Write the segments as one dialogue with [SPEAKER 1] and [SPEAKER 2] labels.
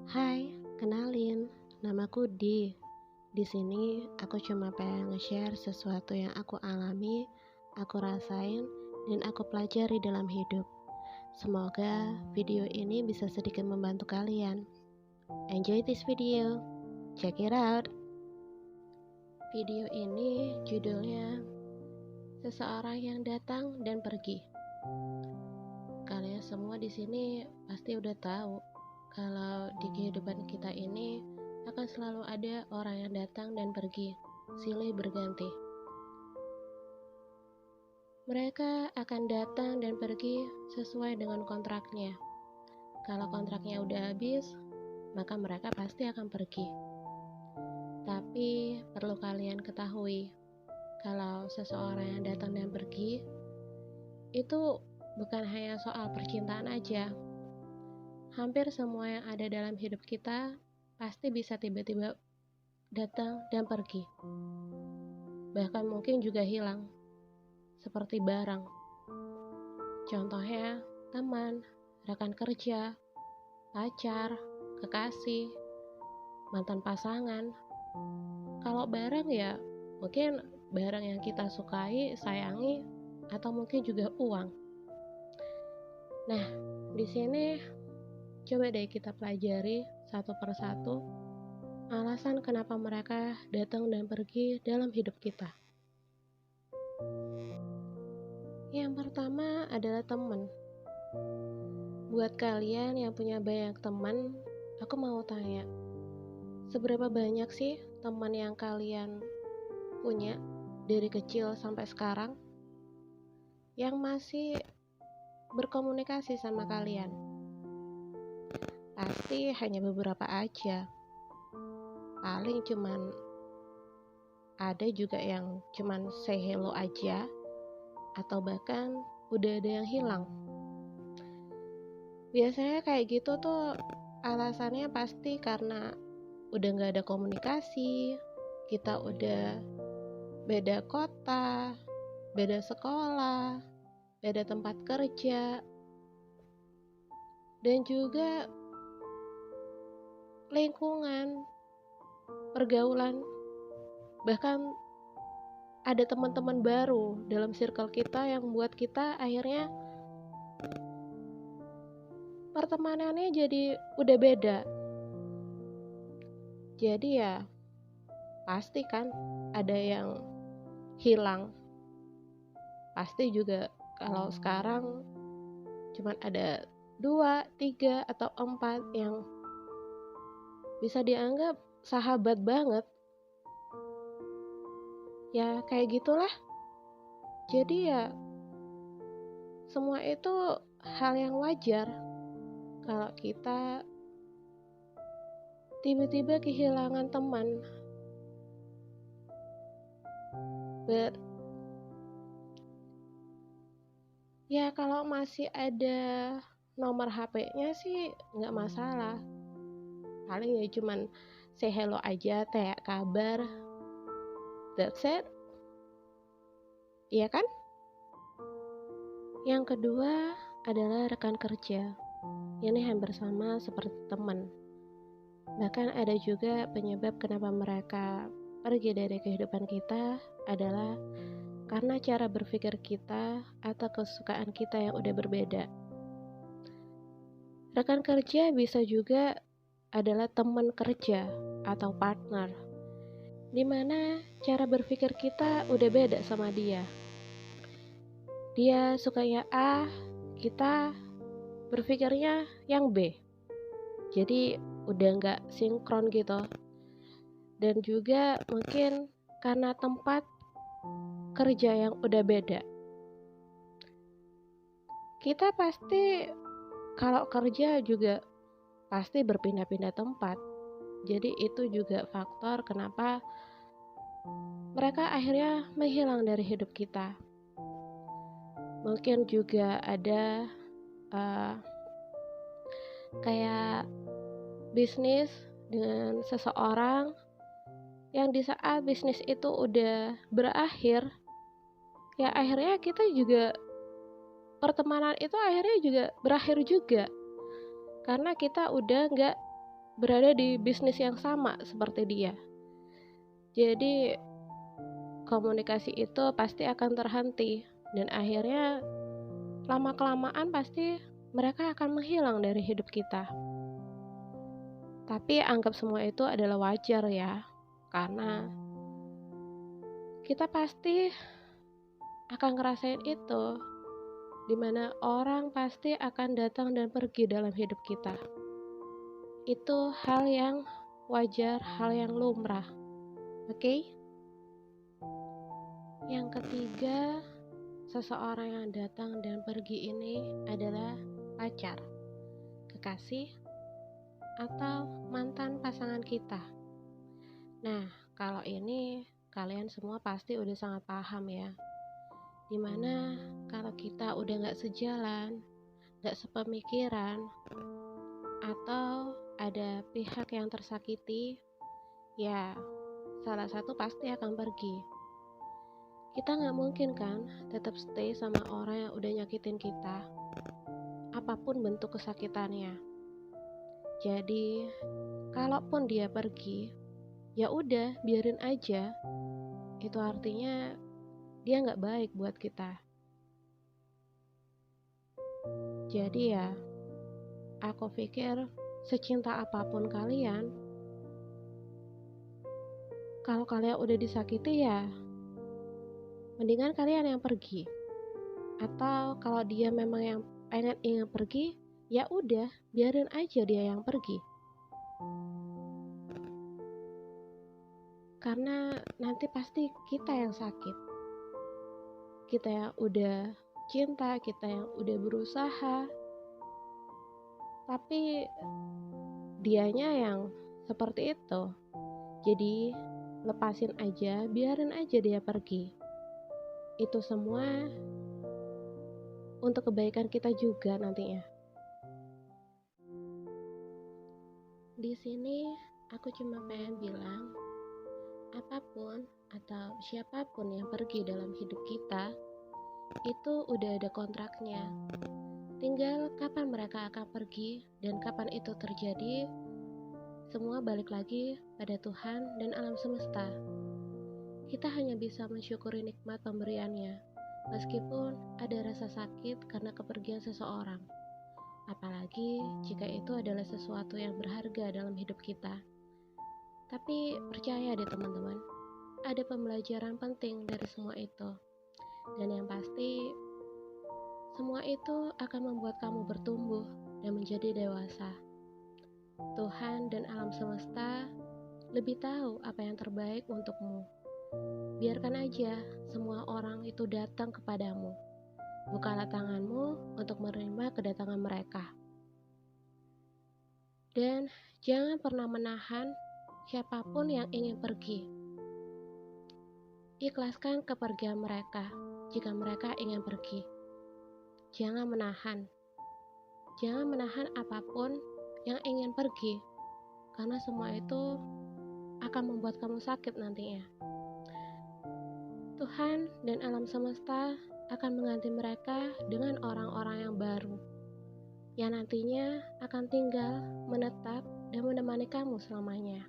[SPEAKER 1] Hai, kenalin, namaku Di. Di sini aku cuma pengen nge-share sesuatu yang aku alami, aku rasain, dan aku pelajari dalam hidup. Semoga video ini bisa sedikit membantu kalian. Enjoy this video. Check it out. Video ini judulnya Seseorang yang Datang dan Pergi. Kalian semua di sini pasti udah tahu kalau di kehidupan kita ini akan selalu ada orang yang datang dan pergi, silih berganti. Mereka akan datang dan pergi sesuai dengan kontraknya. Kalau kontraknya udah habis, maka mereka pasti akan pergi. Tapi perlu kalian ketahui, kalau seseorang yang datang dan pergi, itu bukan hanya soal percintaan aja. Hampir semua yang ada dalam hidup kita pasti bisa tiba-tiba datang dan pergi. Bahkan mungkin juga hilang, seperti barang. Contohnya, teman, rekan kerja, pacar, kekasih, mantan pasangan. Kalau barang ya, mungkin barang yang kita sukai, sayangi, atau mungkin juga uang. Nah, di sini coba deh kita pelajari satu persatu alasan kenapa mereka datang dan pergi dalam hidup kita. Yang pertama adalah teman. Buat kalian yang punya banyak teman, aku mau tanya, seberapa banyak sih teman yang kalian punya dari kecil sampai sekarang yang masih berkomunikasi sama kalian? Pasti hanya beberapa aja. Paling cuman ada juga yang cuman say hello aja, atau bahkan udah ada yang hilang. Biasanya kayak gitu tuh alasannya pasti karena udah gak ada komunikasi, kita udah beda kota, beda sekolah, beda tempat kerja, dan juga lingkungan, pergaulan, bahkan ada teman-teman baru dalam circle kita yang membuat kita akhirnya pertemanannya jadi udah beda. Jadi ya pasti kan ada yang hilang. Pasti juga kalau sekarang cuman ada 2, 3, atau 4 yang bisa dianggap sahabat banget. Ya kayak gitulah. Jadi ya semua itu hal yang wajar kalau kita tiba-tiba kehilangan teman. But ya kalau masih ada nomor HP-nya sih nggak masalah. Paling ya cuman say hello aja, tanya kabar, that's it. Iya kan? Yang kedua adalah rekan kerja. Ini hampir sama seperti teman. Bahkan ada juga penyebab kenapa mereka pergi dari kehidupan kita adalah karena cara berpikir kita atau kesukaan kita yang udah berbeda. Rekan kerja bisa juga adalah teman kerja atau partner, dimana cara berpikir kita udah beda sama dia. Dia sukanya A, kita berpikirnya yang B. Jadi udah gak sinkron gitu. Dan juga mungkin karena tempat kerja yang udah beda. Kita pasti kalau kerja juga pasti berpindah-pindah tempat. Jadi itu juga faktor kenapa mereka akhirnya menghilang dari hidup kita. Mungkin juga ada kayak bisnis dengan seseorang yang di saat bisnis itu udah berakhir, ya akhirnya kita juga pertemanan itu akhirnya juga berakhir juga. karena kita udah nggak berada di bisnis yang sama seperti dia. Jadi komunikasi itu pasti akan terhenti dan akhirnya lama-kelamaan pasti mereka akan menghilang dari hidup kita. Tapi anggap semua itu adalah wajar ya, karena kita pasti akan ngerasain itu, dimana orang pasti akan datang dan pergi dalam hidup kita. Itu hal yang wajar, hal yang lumrah. Oke? Yang ketiga, seseorang yang datang dan pergi ini adalah pacar, kekasih, atau mantan pasangan kita. Nah, kalau ini kalian semua pasti udah sangat paham ya. Dimana kalau kita udah gak sejalan, gak sepemikiran, atau ada pihak yang tersakiti, ya salah satu pasti akan pergi. Kita gak mungkin kan tetap stay sama orang yang udah nyakitin kita, apapun bentuk kesakitannya. Jadi, kalaupun dia pergi, ya udah biarin aja. Itu artinya dia gak baik buat kita. Jadi ya, aku pikir secinta apapun kalian, kalau kalian udah disakiti ya mendingan kalian yang pergi. Atau kalau dia memang yang ingin pergi, ya udah biarin aja dia yang pergi. Karena nanti pasti kita yang sakit. Kita yang udah cinta, kita yang udah berusaha, tapi dianya yang seperti itu. Jadi lepasin aja, biarin aja dia pergi. Itu semua untuk kebaikan kita juga nantinya. Di sini aku cuma pengen bilang, apapun atau siapapun yang pergi dalam hidup kita, itu udah ada kontraknya. Tinggal kapan mereka akan pergi dan kapan itu terjadi, semua balik lagi pada Tuhan dan alam semesta. Kita hanya bisa mensyukuri nikmat pemberiannya, meskipun ada rasa sakit karena kepergian seseorang. Apalagi jika itu adalah sesuatu yang berharga dalam hidup kita. Tapi percaya deh teman-teman, ada pembelajaran penting dari semua itu. Dan yang pasti, semua itu akan membuat kamu bertumbuh dan menjadi dewasa. Tuhan dan alam semesta lebih tahu apa yang terbaik untukmu. Biarkan aja semua orang itu datang kepadamu. Bukalah tanganmu untuk menerima kedatangan mereka. Dan jangan pernah menahan siapapun yang ingin pergi. Ikhlaskan kepergian mereka jika mereka ingin pergi. Jangan menahan. Jangan menahan apapun yang ingin pergi, karena semua itu akan membuat kamu sakit nantinya. Tuhan dan alam semesta akan mengganti mereka dengan orang-orang yang baru, yang nantinya akan tinggal, menetap, dan menemani kamu selamanya.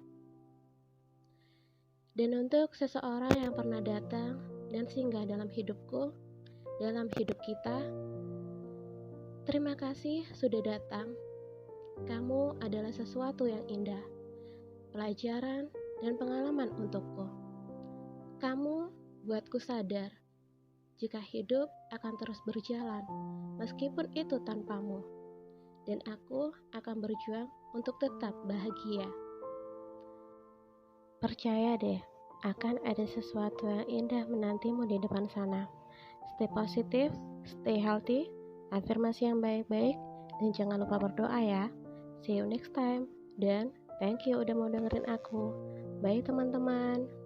[SPEAKER 1] Dan untuk seseorang yang pernah datang dan singgah dalam hidupku, dalam hidup kita, terima kasih sudah datang. Kamu adalah sesuatu yang indah, pelajaran dan pengalaman untukku. Kamu buatku sadar jika hidup akan terus berjalan, meskipun itu tanpamu. Dan aku akan berjuang untuk tetap bahagia. Percaya deh, akan ada sesuatu yang indah menantimu di depan sana. Stay positif, stay healthy, afirmasi yang baik-baik, dan jangan lupa berdoa ya. See you next time, dan thank you udah mau dengerin aku. Bye teman-teman.